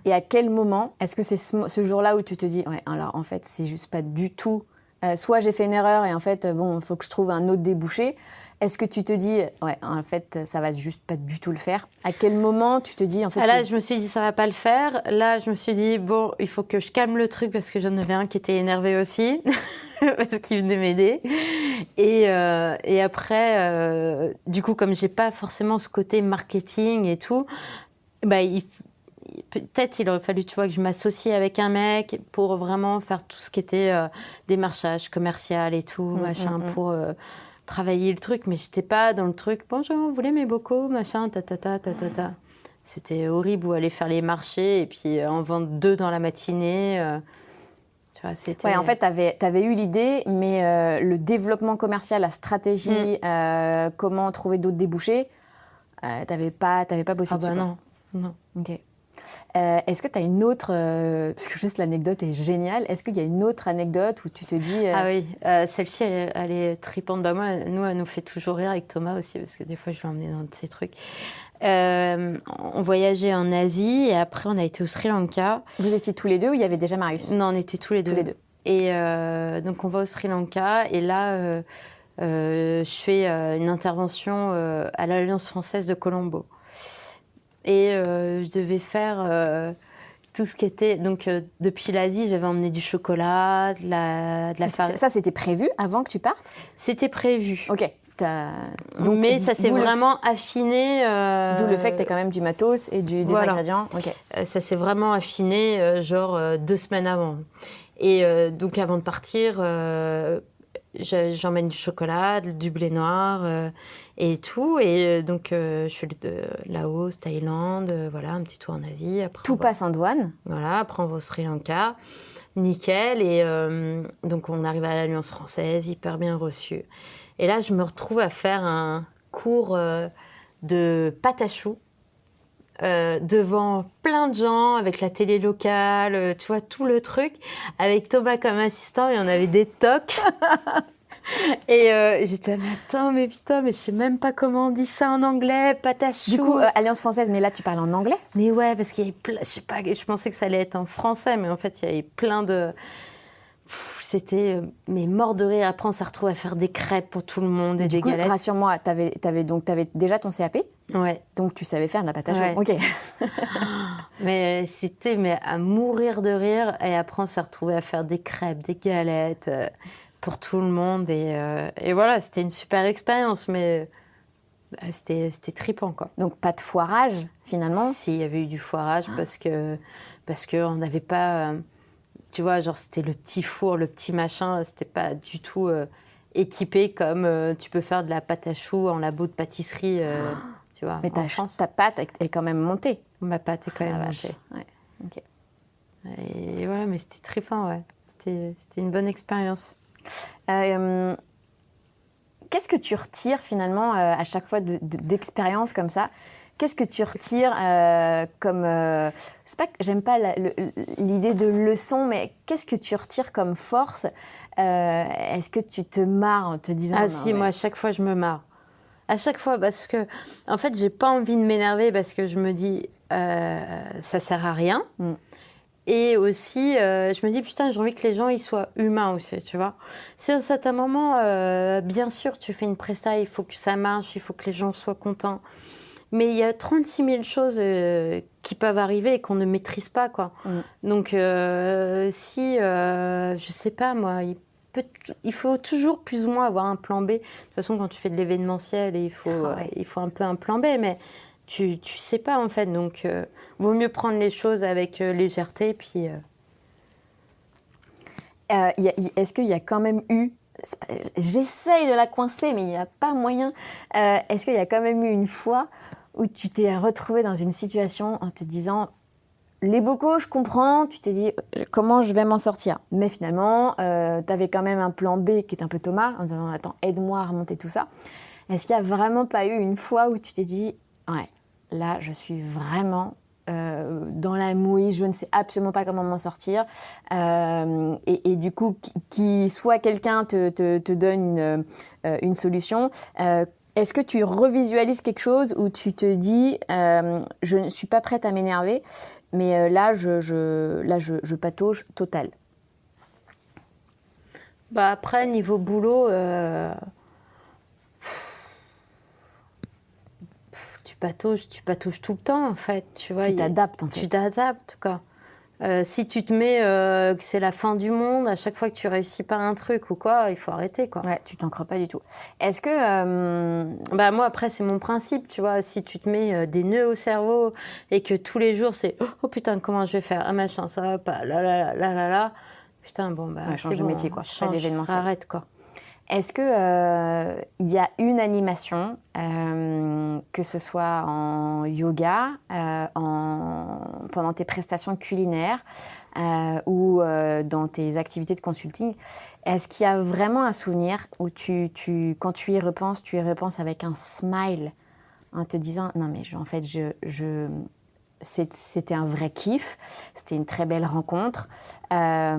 Et à quel moment, est-ce que c'est ce jour-là où tu te dis, ouais, alors en fait, c'est juste pas du tout... soit j'ai fait une erreur et en fait, bon, il faut que je trouve un autre débouché. Est-ce que tu te dis, ouais, en fait, ça va juste pas du tout le faire? À quel moment tu te dis, en fait... Là, je me suis dit, ça va pas le faire. Là, je me suis dit, bon, il faut que je calme le truc parce que j'en avais un qui était énervé aussi, parce qu'il venait m'aider. Et après, du coup, comme j'ai pas forcément ce côté marketing et tout, peut-être il aurait fallu, tu vois, que je m'associe avec un mec pour vraiment faire tout ce qui était démarchage commercial et tout, pour... travailler le truc, mais j'étais pas dans le truc. Bonjour, vous voulez mes bocaux, machin, ta. C'était horrible, ou aller faire les marchés et puis en vendre 2 dans la matinée. Tu vois, c'était... Ouais, en fait, t'avais eu l'idée, mais le développement commercial, la stratégie, comment trouver d'autres débouchés, t'avais pas bossé Ah dessus. bah quoi. non. Ok. Est-ce que tu as une autre, parce que juste l'anecdote est géniale, est-ce qu'il y a une autre anecdote où tu te dis... Ah oui, celle-ci, elle est tripante. Bah moi, elle nous fait toujours rire avec Thomas aussi, parce que des fois, je l'ai emmené dans de ces trucs. On voyageait en Asie et après, on a été au Sri Lanka. Vous étiez tous les deux ou il y avait déjà Marius? Non, on était tous les deux. Tous les deux. Et donc, on va au Sri Lanka et là, je fais une intervention à l'Alliance française de Colombo. Et je devais faire tout ce qui était... Donc, depuis l'Asie, j'avais emmené du chocolat, de la farine. Ça, c'était prévu avant que tu partes? C'était prévu. Ok. Donc, mais ça s'est vraiment affiné. D'où le fait que tu as quand même du matos et des ingrédients. Okay. Ça s'est vraiment affiné, 2 semaines avant. Et donc, avant de partir, j'emmène du chocolat, du blé noir et tout. Et donc, je suis de Laos, Thaïlande, voilà, un petit tour en Asie. Après, tout passe en douane. Voilà, après, on va au Sri Lanka. Nickel. Et donc, on arrive à l'Alliance française, hyper bien reçu. Et là, je me retrouve à faire un cours de pâte à choux devant plein de gens, avec la télé locale, tu vois, tout le truc, avec Thomas comme assistant, et on avait des tocs. Et j'étais, mais attends, mais putain, mais je sais même pas comment on dit ça en anglais, pâte à choux. Du coup, Alliance française, mais là, tu parles en anglais? Mais ouais, parce qu'il y avait je sais pas, je pensais que ça allait être en français, mais en fait, il y avait plein de... C'était mais mort de rire. Après, on s'est retrouvés à faire des crêpes pour tout le monde et des galettes. Rassure-moi, t'avais déjà ton CAP? Ouais. Donc, tu savais faire de la pâte à choux. Ouais. Ok. Mais c'était à mourir de rire. Et après, on s'est retrouvés à faire des crêpes, des galettes pour tout le monde. Et voilà, c'était une super expérience. Mais c'était trippant, quoi. Donc, pas de foirage, finalement? Si, il y avait eu du foirage parce qu'on n'avait pas... tu vois, genre, c'était le petit four, le petit machin. C'était pas du tout équipé comme tu peux faire de la pâte à choux en labo de pâtisserie, tu vois, mais en France. Ta pâte est quand même montée. Ma pâte est quand même montée. Ouais. Ok. Et voilà, mais c'était trippant, ouais. C'était une bonne expérience. Qu'est-ce que tu retires finalement à chaque fois d'expérience comme ça? Qu'est-ce que tu retires comme... c'est pas que j'aime pas l'idée de leçon, mais qu'est-ce que tu retires comme force? Est-ce que tu te marres en te disant... Ah si, moi, à chaque fois, je me marre. À chaque fois, parce que, en fait, j'ai pas envie de m'énerver parce que je me dis, ça sert à rien. Et aussi, je me dis, putain, j'ai envie que les gens, ils soient humains aussi, tu vois. Si à un certain moment, bien sûr, tu fais une presta, il faut que ça marche, il faut que les gens soient contents. Mais il y a 36 000 choses qui peuvent arriver et qu'on ne maîtrise pas, quoi. Donc, si, je sais pas, moi, il faut toujours plus ou moins avoir un plan B. De toute façon, quand tu fais de l'événementiel, il faut un peu un plan B, mais tu sais pas, en fait. Donc, vaut mieux prendre les choses avec légèreté, puis... Est-ce qu'il y a quand même eu... J'essaye de la coincer, mais il n'y a pas moyen. Est-ce qu'il y a quand même eu une fois où tu t'es retrouvée dans une situation en te disant les bocaux, je comprends, tu t'es dit comment je vais m'en sortir. Mais finalement, tu avais quand même un plan B qui est un peu Thomas, en disant attends, aide-moi à remonter tout ça. Est-ce qu'il n'y a vraiment pas eu une fois où tu t'es dit ouais, là, je suis vraiment dans la mouise, je ne sais absolument pas comment m'en sortir. Et du coup, soit quelqu'un te donne une solution. Est-ce que tu revisualises quelque chose où tu te dis je ne suis pas prête à m'énerver, mais là, je patauge total? Bah après, niveau boulot, tu patauges tout le temps, en fait. Tu vois, tu t'adaptes, en fait. Tu t'adaptes, quoi. Si tu te mets que c'est la fin du monde, à chaque fois que tu réussis pas un truc ou quoi, il faut arrêter, quoi. Ouais, tu t'en crois pas du tout. Est-ce que... Bah moi, après, c'est mon principe, tu vois. Si tu te mets des nœuds au cerveau et que tous les jours, c'est « Oh putain, comment je vais faire? Ah machin, ça va pas, là. » Putain, bon, bah change de métier, quoi. Change, arrête, quoi. Est-ce que il y a une animation, que ce soit en yoga, pendant tes prestations culinaires ou dans tes activités de consulting, est-ce qu'il y a vraiment un souvenir où quand tu y repenses avec un smile en te disant non mais en fait c'était un vrai kiff, c'était une très belle rencontre, ça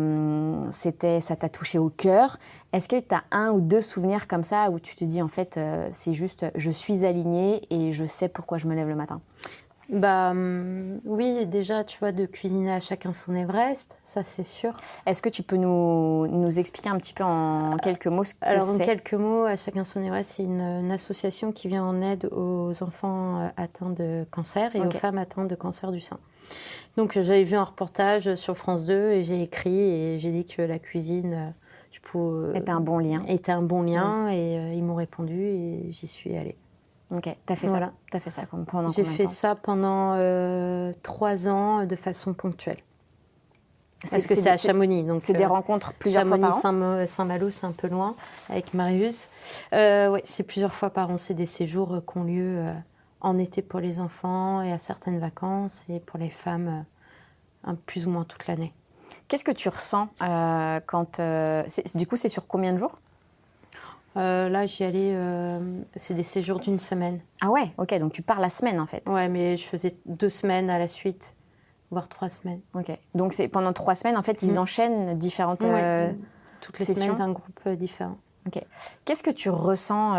t'a touché au cœur. Est-ce que tu as un ou deux souvenirs comme ça où tu te dis en fait c'est juste je suis alignée et je sais pourquoi je me lève le matin? Oui, déjà, tu vois, de cuisiner à chacun son Everest, ça c'est sûr. Est-ce que tu peux nous expliquer un petit peu en quelques mots ce que Alors, en c'est? quelques mots, à chacun son Everest, c'est une association qui vient en aide aux enfants atteints de cancer et aux femmes atteintes de cancer du sein. Donc, j'avais vu un reportage sur France 2 et j'ai écrit et j'ai dit que la cuisine Était un bon lien. Était un bon lien et ils m'ont répondu et j'y suis allée. Ok, t'as fait Voilà. ça. T'as fait ça pendant combien de temps? J'ai fait ça pendant 3 ans de façon ponctuelle. Parce que c'est à Chamonix. Donc c'est des rencontres plusieurs fois par an? Chamonix, Saint-Malo, c'est un peu loin, avec Marius. Oui, c'est plusieurs fois par an. C'est des séjours qui ont lieu en été pour les enfants et à certaines vacances, et pour les femmes, plus ou moins toute l'année. Qu'est-ce que tu ressens quand... du coup, c'est sur combien de jours? Là, j'y allais... c'est des séjours d'1 semaine. Ah ouais, ok, donc tu pars la semaine en fait. Ouais, mais je faisais 2 semaines à la suite, voire 3 semaines. Ok, donc c'est pendant 3 semaines, en fait, ils enchaînent différentes toutes les sessions semaines d'un groupe différent. Ok. Qu'est-ce que tu ressens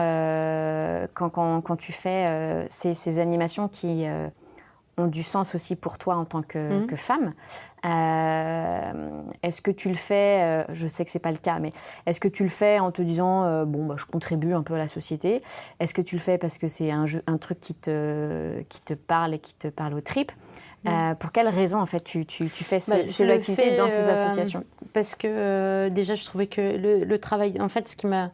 quand tu fais ces animations qui ont du sens aussi pour toi en tant que femme? Est-ce que tu le fais, je sais que c'est pas le cas, mais est-ce que tu le fais en te disant je contribue un peu à la société? Est-ce que tu le fais parce que c'est un truc qui te parle et qui te parle aux tripes? Pour quelles raisons en fait tu fais ces activités dans ces associations? Parce que déjà je trouvais que le travail, en fait ce qui m'a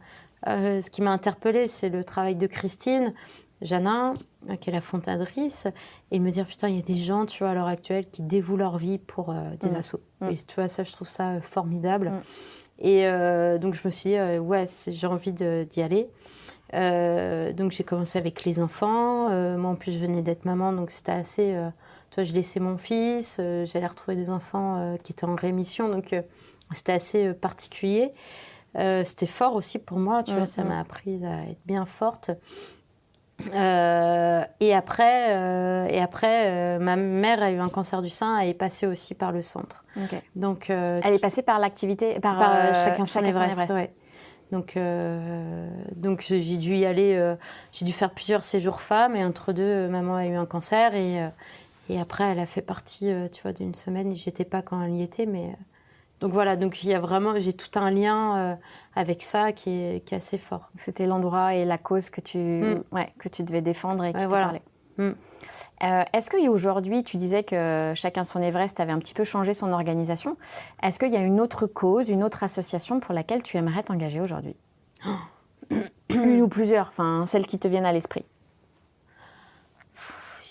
interpellée, c'est le travail de Christine Janin, qui est la fondatrice, et me dire putain, il y a des gens, tu vois, à l'heure actuelle qui dévouent leur vie pour des assos. Et tu vois, ça, je trouve ça formidable. Et donc je me suis dit j'ai envie d'y aller. Donc j'ai commencé avec les enfants. Moi en plus je venais d'être maman, donc c'était assez... toi, je laissais mon fils, j'allais retrouver des enfants qui étaient en rémission, donc c'était assez particulier. C'était fort aussi pour moi, tu vois, ça m'a appris à être bien forte. Et après, ma mère a eu un cancer du sein, elle est passée aussi par le centre. Okay. Donc, elle est passée par l'activité, par chacun son Everest. Ouais. Donc j'ai dû y aller, j'ai dû faire plusieurs séjours femmes, et entre deux, maman a eu un cancer, et après elle a fait partie, tu vois, d'une semaine. J'étais pas quand elle y était, mais donc voilà, donc il y a vraiment, j'ai tout un lien avec ça qui est assez fort. C'était l'endroit et la cause que tu devais défendre et qui te parlait. Est-ce qu'aujourd'hui, tu disais que Chacun son Everest avait un petit peu changé son organisation. Est-ce qu'il y a une autre cause, une autre association pour laquelle tu aimerais t'engager aujourd'hui? Une ou plusieurs, enfin celles qui te viennent à l'esprit.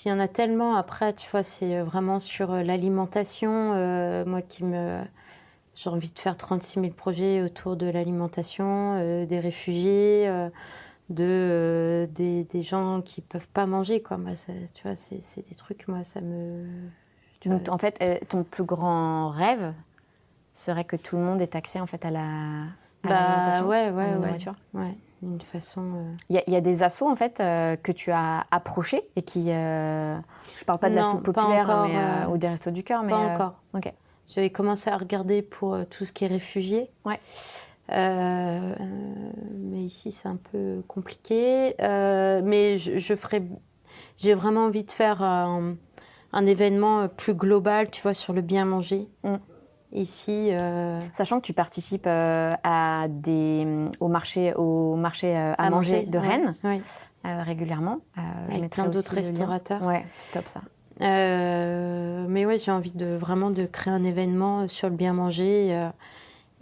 Il y en a tellement. Après, tu vois, c'est vraiment sur l'alimentation. Moi j'ai envie de faire 36 000 projets autour de l'alimentation, des réfugiés, des gens qui ne peuvent pas manger, quoi. Moi, tu vois, c'est des trucs, moi, ça me... Donc, en fait, ton plus grand rêve serait que tout le monde ait accès, en fait, à l'alimentation, ouais, d'une façon... Il y a des assos, en fait, que tu as approchés et qui... je ne parle pas de la soupe populaire ou des restos du cœur, mais... Pas encore. Ok. J'avais commencé à regarder pour tout ce qui est réfugiés. Ouais. Mais ici, c'est un peu compliqué. Mais j'ai vraiment envie de faire un événement plus global, tu vois, sur le bien manger. Ici... Sachant que tu participes au marché à manger de Rennes, régulièrement. Avec plein d'autres restaurateurs. Ouais, c'est top ça. Mais ouais, j'ai envie vraiment de créer un événement sur le bien manger.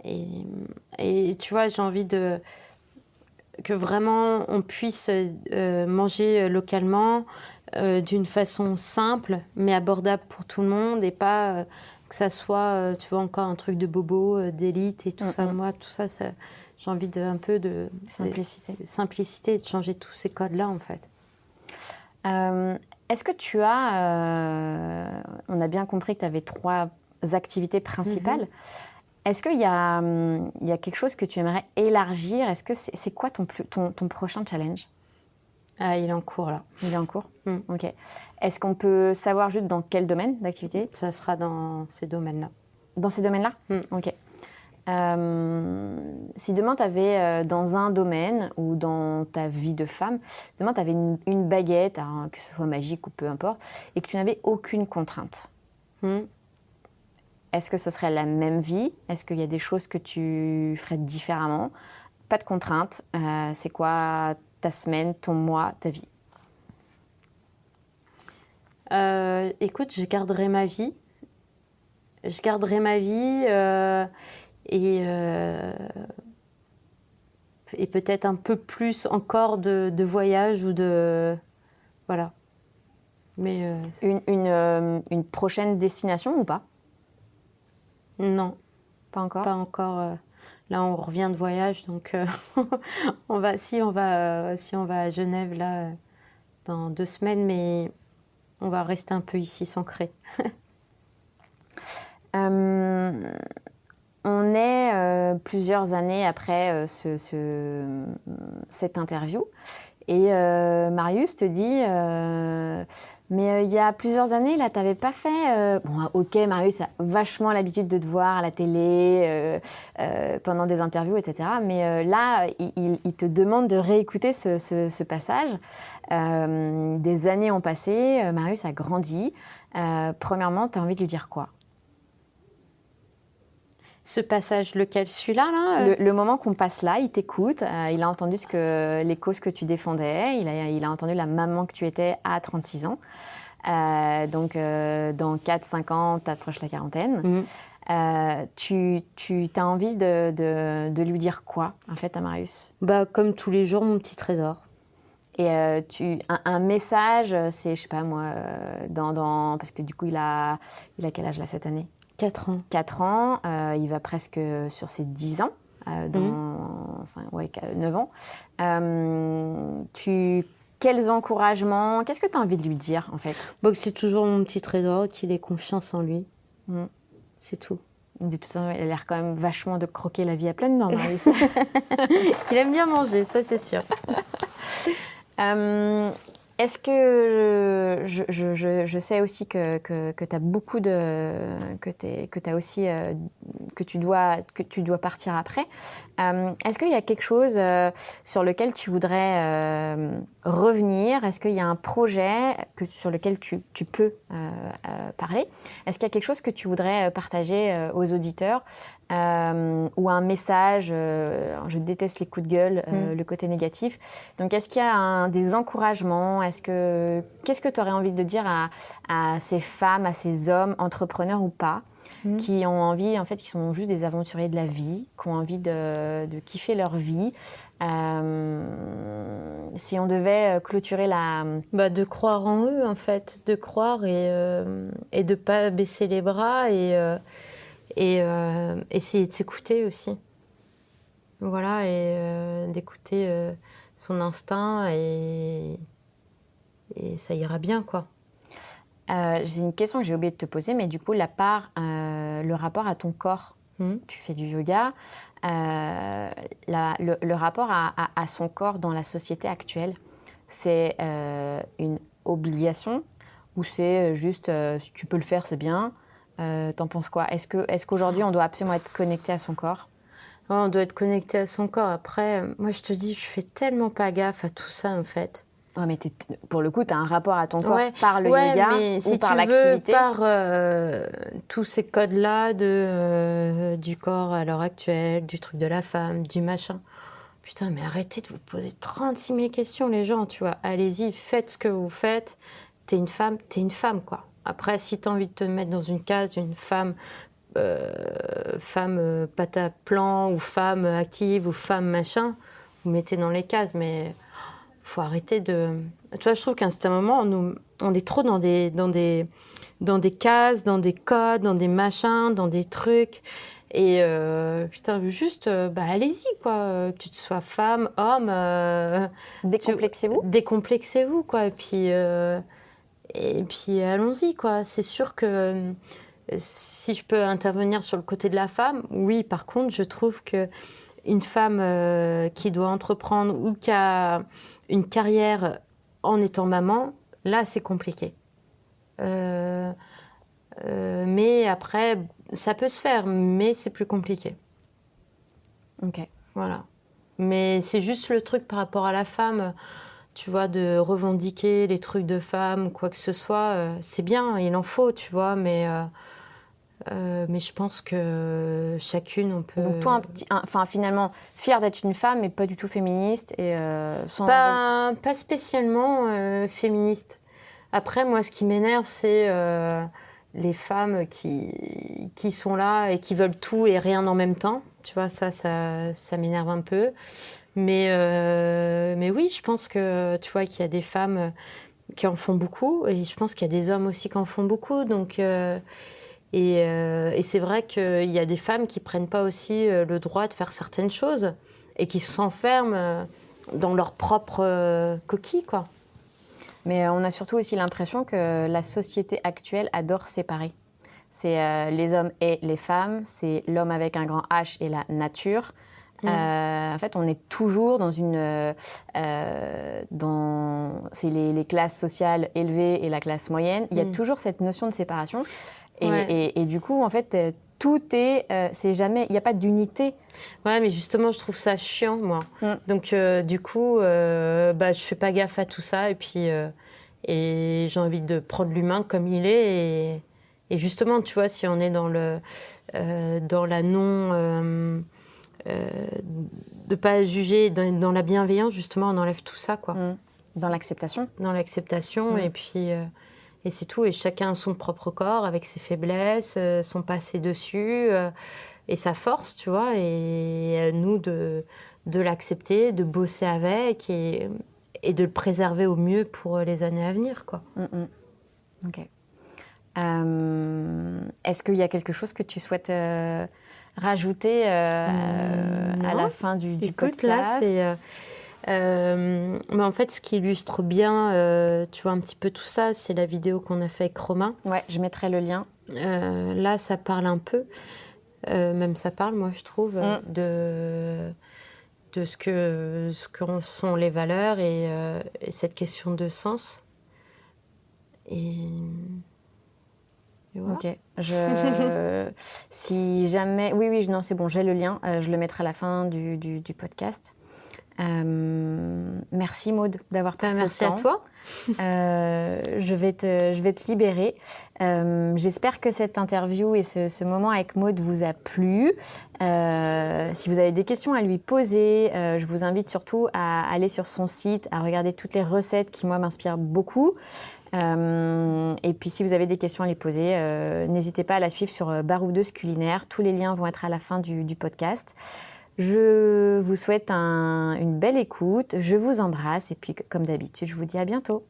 Et tu vois, j'ai envie que vraiment on puisse manger localement d'une façon simple, mais abordable pour tout le monde, et pas que ça soit, tu vois, encore un truc de bobo, d'élite et tout ça. Moi, tout ça, J'ai envie un peu de simplicité et de changer tous ces codes-là, en fait. Est-ce que tu as... on a bien compris que tu avais 3 activités principales. Est-ce qu'il y a quelque chose que tu aimerais élargir? Est-ce que c'est quoi ton prochain challenge? Ah, il est en cours, là. Il est en cours. Ok. Est-ce qu'on peut savoir juste dans quel domaine d'activité? Ça sera dans ces domaines-là. Dans ces domaines-là? Ok. Si demain tu avais dans un domaine ou dans ta vie de femme, demain tu avais une baguette, hein, que ce soit magique ou peu importe, et que tu n'avais aucune contrainte, est-ce que ce serait la même vie? Est-ce qu'il y a des choses que tu ferais différemment? Pas de contrainte. C'est quoi ta semaine, ton mois, ta vie? Écoute, je garderai ma vie. Je garderai ma vie et peut-être un peu plus encore de voyage ou de... Voilà. Mais Une prochaine destination ou pas? Non. Pas encore? Pas encore. Là, on revient de voyage, donc si on va à Genève, là, dans 2 semaines, mais on va rester un peu ici, s'ancrer. On est plusieurs années après cette interview et Marius te dit mais il y a plusieurs années là t'avais pas fait bon ok, Marius a vachement l'habitude de te voir à la télé pendant des interviews, etc., mais là il te demande de réécouter ce passage. Des années ont passé, Marius a grandi. Premièrement, tu as envie de lui dire quoi? Ce passage, lequel? Celui-là, là le moment qu'on passe là, il t'écoute, il a entendu les causes que tu défendais, il a entendu la maman que tu étais à 36 ans. Donc, dans 4-5 ans, tu approches la quarantaine. Tu as envie de lui dire quoi, en fait, à Marius? Comme tous les jours, mon petit trésor. Et un message, c'est, je sais pas moi, parce que du coup, il a quel âge là cette année? 4 ans. 4 ans, il va presque sur ses 10 ans, dans 9 ans. Quels encouragements, qu'est-ce que tu as envie de lui dire en fait? Que c'est toujours mon petit trésor, qu'il ait confiance en lui. C'est tout. De toute façon, il a l'air quand même vachement de croquer la vie à pleines dents, Marius. Il aime bien manger, ça c'est sûr. Est-ce que je sais aussi que tu as beaucoup que tu dois partir après. Est-ce qu'il y a quelque chose sur lequel tu voudrais revenir? Est-ce qu'il y a un projet sur lequel tu peux parler? Est-ce qu'il y a quelque chose que tu voudrais partager aux auditeurs? Ou un message, je déteste les coups de gueule, le côté négatif. Donc, est-ce qu'il y a des encouragements? Qu'est-ce que tu aurais envie de dire à ces femmes, à ces hommes, entrepreneurs ou pas, qui ont envie, en fait, qui sont juste des aventuriers de la vie, qui ont envie de kiffer leur vie? Si on devait clôturer de croire en eux, en fait, de croire et de pas baisser les bras et essayer de s'écouter aussi. Voilà, et d'écouter son instinct et ça ira bien, quoi. J'ai une question que j'ai oublié de te poser, mais du coup, le rapport à ton corps. Tu fais du yoga. Le rapport à son corps dans la société actuelle, c'est une obligation ou c'est juste si tu peux le faire, c'est bien? T'en penses quoi? Est-ce qu'aujourd'hui, on doit absolument être connecté à son corps? Ouais, on doit être connecté à son corps. Après, moi, je te dis, je fais tellement pas gaffe à tout ça, en fait. Ouais, mais pour le coup, tu as un rapport à ton corps par le yoga mais si ou par l'activité? Par tous ces codes-là du corps à l'heure actuelle, du truc de la femme, du machin. Putain, mais arrêtez de vous poser 36 000 questions, les gens, tu vois. Allez-y, faites ce que vous faites. T'es une femme, quoi. Après, si tu as envie de te mettre dans une case d'une femme, pâte à plan, ou femme active, ou femme machin, vous mettez dans les cases, mais faut arrêter de... Tu vois, je trouve qu'à un certain moment, on est trop dans des cases, dans des codes, dans des machins, dans des trucs, Et putain, juste, allez-y, quoi. Que tu sois femme, homme. Décomplexez-vous, quoi. Et puis allons-y, quoi. C'est sûr que si je peux intervenir sur le côté de la femme, oui, par contre, je trouve que une femme qui doit entreprendre ou qui a une carrière en étant maman, là, c'est compliqué. Mais après, ça peut se faire, mais c'est plus compliqué. Ok. Voilà. Mais c'est juste le truc par rapport à la femme, tu vois, de revendiquer les trucs de femme ou quoi que ce soit. C'est bien, il en faut, tu vois, mais je pense que chacune, on peut... Donc toi, finalement, fière d'être une femme, mais pas du tout féministe et sans... Pas spécialement féministe. Après, moi, ce qui m'énerve, c'est les femmes qui sont là et qui veulent tout et rien en même temps. Tu vois, ça m'énerve un peu. Mais oui, je pense que, tu vois, qu'il y a des femmes qui en font beaucoup. Et je pense qu'il y a des hommes aussi qui en font beaucoup. Donc, et c'est vrai qu'il y a des femmes qui ne prennent pas aussi le droit de faire certaines choses et qui s'enferment dans leur propre coquille, quoi. Mais on a surtout aussi l'impression que la société actuelle adore séparer. C'est les hommes et les femmes, c'est l'homme avec un grand H et la nature. En fait, on est toujours dans c'est les classes sociales élevées et la classe moyenne. Il y a toujours cette notion de séparation. Et du coup, en fait, tout c'est jamais, il n'y a pas d'unité. Ouais, mais justement, je trouve ça chiant, moi. Donc, du coup, je fais pas gaffe à tout ça. Et puis, et j'ai envie de prendre l'humain comme il est. Et justement, tu vois, si on est dans la non... de pas juger, dans la bienveillance, justement, on enlève tout ça, quoi. Dans l'acceptation. Dans l'acceptation, et puis... Et c'est tout, et chacun a son propre corps, avec ses faiblesses, son passé dessus, et sa force, tu vois, et à nous de l'accepter, de bosser avec, et de le préserver au mieux pour les années à venir, quoi. Ok. Est-ce qu'il y a quelque chose que tu souhaites rajouter à la fin du podcast ? Là, c'est... mais en fait, ce qui illustre bien, tu vois, un petit peu tout ça, c'est la vidéo qu'on a fait avec Romain. Ouais, je mettrai le lien. Là, ça parle un peu, même ça parle, moi, je trouve, de ce que sont les valeurs et cette question de sens. Et voilà. Ok. Si jamais... Oui, non, c'est bon, j'ai le lien. Je le mettrai à la fin du podcast. Merci Maud d'avoir pris ce temps. Merci à toi. Je vais te libérer. J'espère que cette interview et ce moment avec Maud vous a plu. Si vous avez des questions à lui poser, je vous invite surtout à aller sur son site, à regarder toutes les recettes qui, moi, m'inspirent beaucoup. Et puis, si vous avez des questions à lui poser, n'hésitez pas à la suivre sur Baroudeuse Culinaire. Tous les liens vont être à la fin du podcast. Je vous souhaite une belle écoute, je vous embrasse et puis comme d'habitude, je vous dis à bientôt.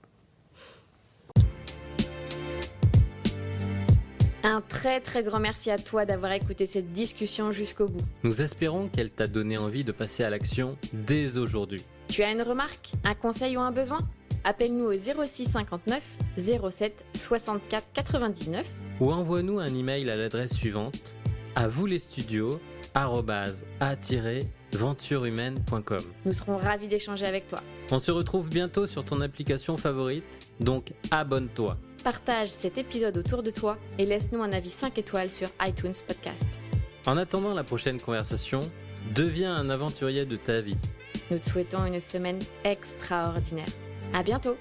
Un très très grand merci à toi d'avoir écouté cette discussion jusqu'au bout. Nous espérons qu'elle t'a donné envie de passer à l'action dès aujourd'hui. Tu as une remarque, un conseil ou un besoin ? Appelle-nous au 06 59 07 64 99 ou envoie-nous un email à l'adresse suivante avouslestudios@a-venturehumaine.com. Nous serons ravis d'échanger avec toi. On se retrouve bientôt sur ton application favorite, donc abonne-toi. Partage cet épisode autour de toi et laisse-nous un avis 5 étoiles sur iTunes Podcast. En attendant la prochaine conversation, deviens un aventurier de ta vie. Nous te souhaitons une semaine extraordinaire. À bientôt!